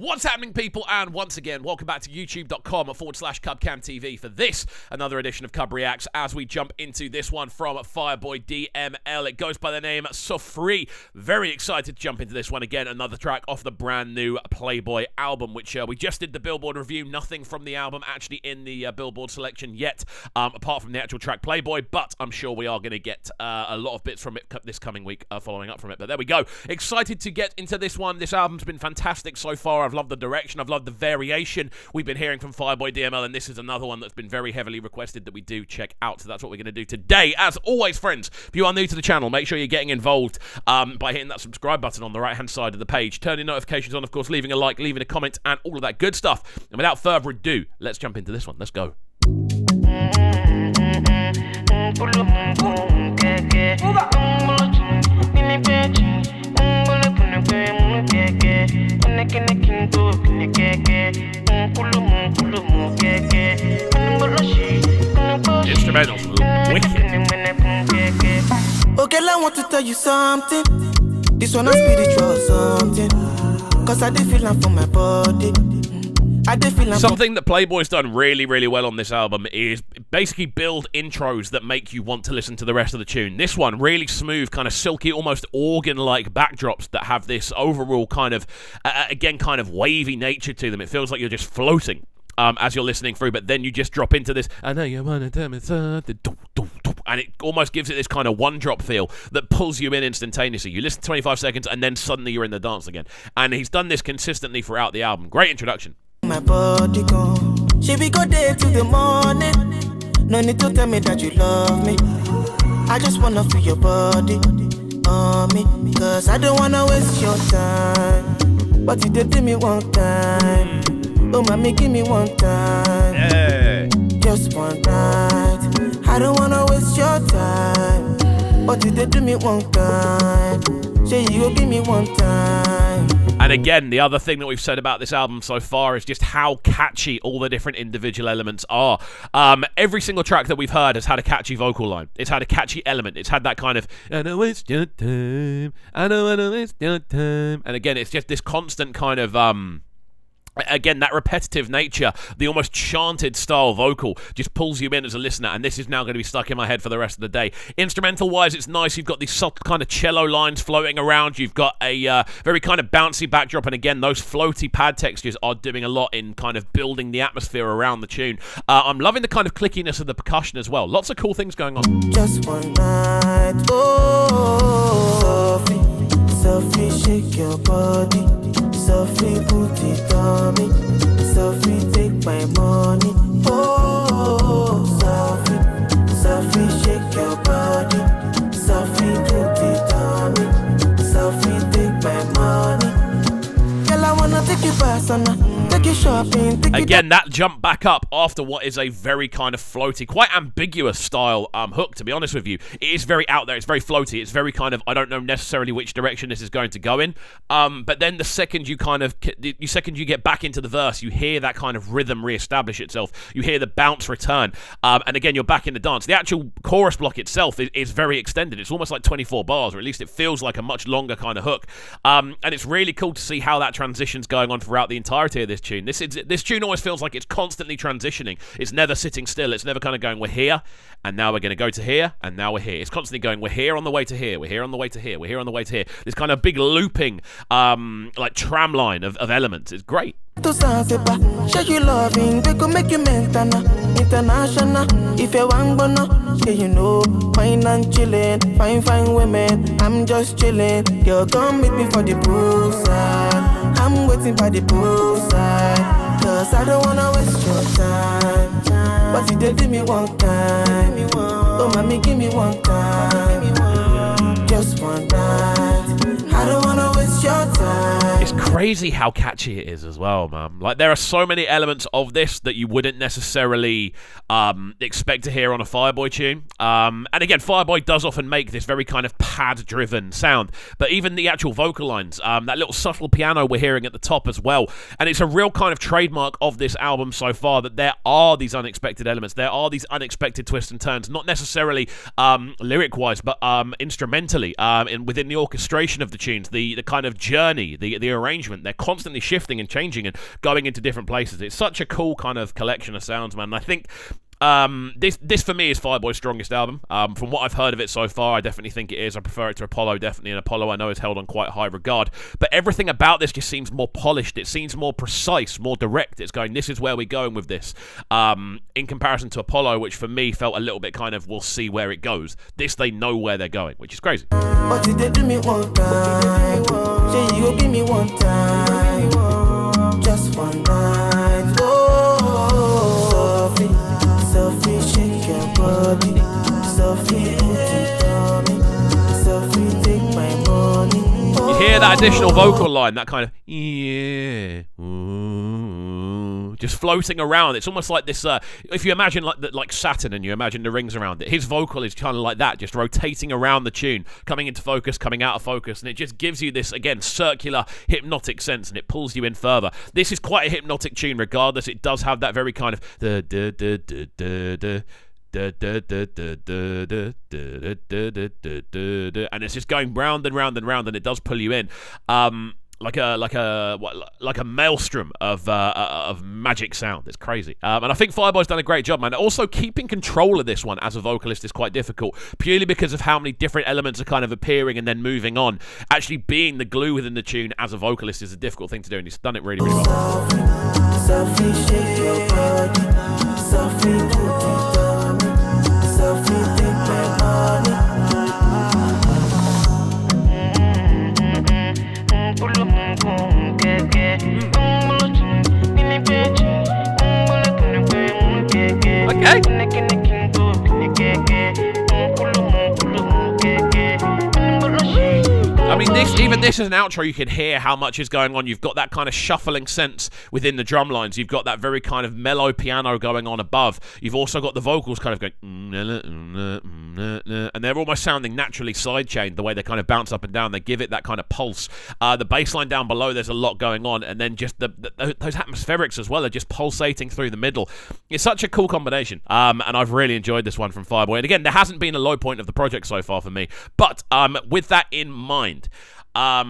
What's happening, people? And once again, welcome back to youtube.com/CubCamTV for this, another edition of CUBREACTS, as we jump into this one from Fireboy DML. It goes by the name Sofri. Very excited to jump into this one again. Another track off the brand new Playboy album, which we just did the Billboard review. Nothing from the album actually in the Billboard selection yet, apart from the actual track Playboy, but I'm sure we are going to get a lot of bits from it this coming week following up from it. But there we go. Excited to get into this one. This album's been fantastic so far. I've loved the direction. I've loved the variation we've been hearing from Fireboy DML, and this is another one that's been very heavily requested that we do check out. So that's what we're going to do today. As always, friends, if you are new to the channel, make sure you're getting involved by hitting that subscribe button on the right-hand side of the page, turning notifications on, of course, leaving a like, leaving a comment, and all of that good stuff. And without further ado, let's jump into this one. Let's go. Instrumental's wicked. Okay, I want to tell you something. This one is spiritual something. Cause I did feel it from my body. Something that Playboy's done really, really well on this album is basically build intros that make you want to listen to the rest of the tune. This one, really smooth, kind of silky, almost organ-like backdrops that have this overall kind of, again, kind of wavy nature to them. It feels like you're just floating as you're listening through, but then you just drop into this, I know you want to tell me something, and it almost gives it this kind of one-drop feel that pulls you in instantaneously. You listen 25 seconds, and then suddenly you're in the dance again. And he's done this consistently throughout the album. Great introduction. My body gone. She be go there to the morning. No need to tell me that you love me. I just wanna feel your body on me. Cause I don't wanna waste your time. But you did me one time. Oh mommy, give me one time. Yeah. Just one night. I don't wanna waste your time. But you did me one time. Say you go give me one time. And again, the other thing that we've said about this album so far is just how catchy all the different individual elements are. Every single track that we've heard has had a catchy vocal line. It's had a catchy element. It's had that kind of, I don't waste your time, I don't wanna waste your time. And again, it's just this constant kind of, again, that repetitive nature, the almost chanted style vocal just pulls you in as a listener, and this is now going to be stuck in my head for the rest of the day. Instrumental-wise, it's nice. You've got these soft kind of cello lines floating around. You've got a very kind of bouncy backdrop, and again, those floaty pad textures are doing a lot in kind of building the atmosphere around the tune. I'm loving the kind of clickiness of the percussion as well. Lots of cool things going on. Just one night, oh, Sofri, shake your body. Sofri, put it on me. Sofri, take my money. Oh, Sofri, shake your body. Sofri, put it on me. Sofri, take my money. Girl, I wanna take you personal. Take you shopping. Again, that jump back up after what is a very kind of floaty, quite ambiguous style hook, to be honest with you. It is very out there. It's very floaty. It's very kind of, I don't know necessarily which direction this is going to go in. But then the second you get back into the verse, you hear that kind of rhythm reestablish itself. You hear the bounce return. And again, you're back in the dance. The actual chorus block itself is very extended. It's almost like 24 bars, or at least it feels like a much longer kind of hook. And it's really cool to see how that transition's going on throughout the entirety of this tune. This tune always feels like it's constantly transitioning. It's never sitting still. It's never kind of going, we're here, and now we're going to go to here, and now we're here. It's constantly going, we're here on the way to here, we're here on the way to here, we're here on the way to here. This kind of big looping, like tram line of elements. It's great. To Zanzibar, show you loving, we could make you international. If you want bono, yeah you know, fine and chillin', fine women, I'm just chillin'. Girl, come meet me for the poolside. I'm waiting by the poolside, cause I don't wanna waste your time. But you did give me one time. Oh mommy, give me one time. Just one night. I don't wanna waste your time. It's crazy how catchy it is as well, man. Like, there are so many elements of this that you wouldn't necessarily expect to hear on a Fireboy tune. And again, Fireboy does often make this very kind of pad-driven sound. But even the actual vocal lines, that little subtle piano we're hearing at the top as well. And it's a real kind of trademark of this album so far that there are these unexpected elements. There are these unexpected twists and turns, not necessarily lyric-wise, but instrumentally, within the orchestration of the tunes, the kind of journey, the arrangement arrangement. They're constantly shifting and changing and going into different places. It's such a cool kind of collection of sounds, man. And I think this for me is Fireboy's strongest album. From what I've heard of it so far, I definitely think it is. I prefer it to Apollo, definitely, and Apollo I know is held on quite high regard. But everything about this just seems more polished. It seems more precise, more direct. It's going, this is where we're going with this. In comparison to Apollo, which for me felt a little bit kind of, we'll see where it goes. This, they know where they're going, which is crazy. But did they do me one time? Say you go give me one time, just one night. Oh, Sofri, shake your body. Sofri, put it on me. Sofri, take my money. You hear that additional vocal line, that kind of yeah, ooh, just floating around. It's almost like this. If you imagine like Saturn, and you imagine the rings around it, his vocal is kind of like that, just rotating around the tune, coming into focus, coming out of focus, and it just gives you this again circular hypnotic sense, and it pulls you in further. This is quite a hypnotic tune, regardless. It does have that very kind of and it's just going round and round and round, and it does pull you in. Like a maelstrom of magic sound. It's crazy. And I think Fireboy's done a great job, man. Also, keeping control of this one as a vocalist is quite difficult, purely because of how many different elements are kind of appearing and then moving on. Actually being the glue within the tune as a vocalist is a difficult thing to do, and he's done it really, really well. Sofri, shake your body. Sofri, put it on me. Sofri, take my money. I mean, even this is an outro. You can hear how much is going on. You've got that kind of shuffling sense within the drum lines. You've got that very kind of mellow piano going on above. You've also got the vocals kind of going, and they're almost sounding naturally sidechained, the way they kind of bounce up and down. They give it that kind of pulse. The bass line down below, there's a lot going on, and then just those atmospherics as well are just pulsating through the middle. It's such a cool combination, and I've really enjoyed this one from Fireboy. And again, there hasn't been a low point of the project so far for me, but with that in mind, let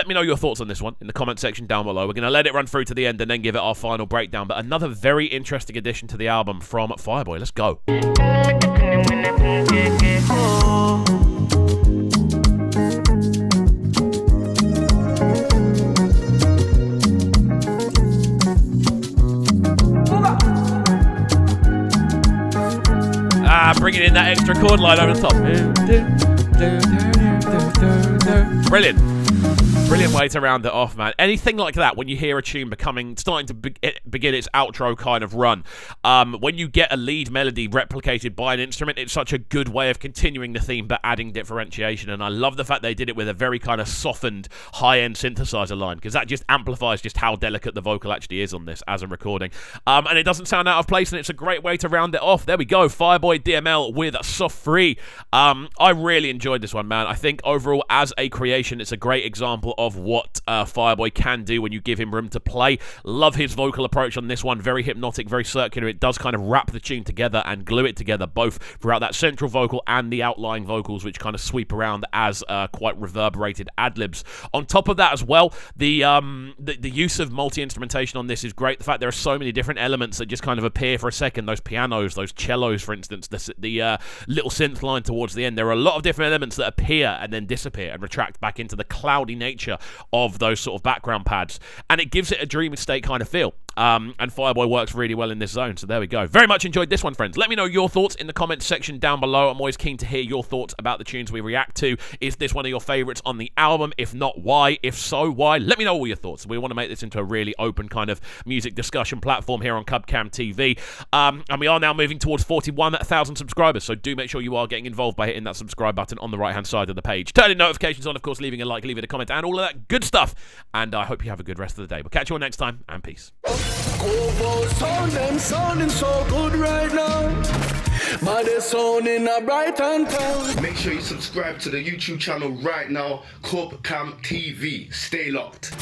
me know your thoughts on this one in the comment section down below. We're going to let it run through to the end and then give it our final breakdown. But another very interesting addition to the album from Fireboy. Let's go. Bringing in that extra chord line over the top. Brilliant. Brilliant way to round it off, man. Anything like that, when you hear a tune starting to begin its outro kind of run, when you get a lead melody replicated by an instrument, it's such a good way of continuing the theme but adding differentiation. And I love the fact they did it with a very kind of softened high-end synthesizer line, because that just amplifies just how delicate the vocal actually is on this as a recording. And it doesn't sound out of place, and it's a great way to round it off. There we go, Fireboy DML with Sofri. I really enjoyed this one, man. I think overall, as a creation, it's a great example of what Fireboy can do when you give him room to play. Love his vocal approach on this one. Very hypnotic, very circular. It does kind of wrap the tune together and glue it together, both throughout that central vocal and the outlying vocals, which kind of sweep around as quite reverberated ad-libs. On top of that as well, the use of multi-instrumentation on this is great. The fact there are so many different elements that just kind of appear for a second. Those pianos, those cellos, for instance, the little synth line towards the end. There are a lot of different elements that appear and then disappear and retract back into the cloudy nature of those sort of background pads, and it gives it a dreamy state kind of feel. And Fireboy works really well in this zone, so there we go. Very much enjoyed this one, friends. Let me know your thoughts in the comments section down below. I'm always keen to hear your thoughts about the tunes we react to. Is this one of your favorites on the album? If not, why? If so, why? Let me know all your thoughts. We want to make this into a really open kind of music discussion platform here on CUBCAM TV. And we are now moving towards 41,000 subscribers, so do make sure you are getting involved by hitting that subscribe button on the right-hand side of the page. Turning notifications on, of course, leaving a like, leaving a comment, and all of that good stuff. And I hope you have a good rest of the day. We'll catch you all next time, and peace. Sound them sounding so good right now. But they're sounding a bright and town. Make sure you subscribe to the YouTube channel right now, CUBCAM TV. Stay locked.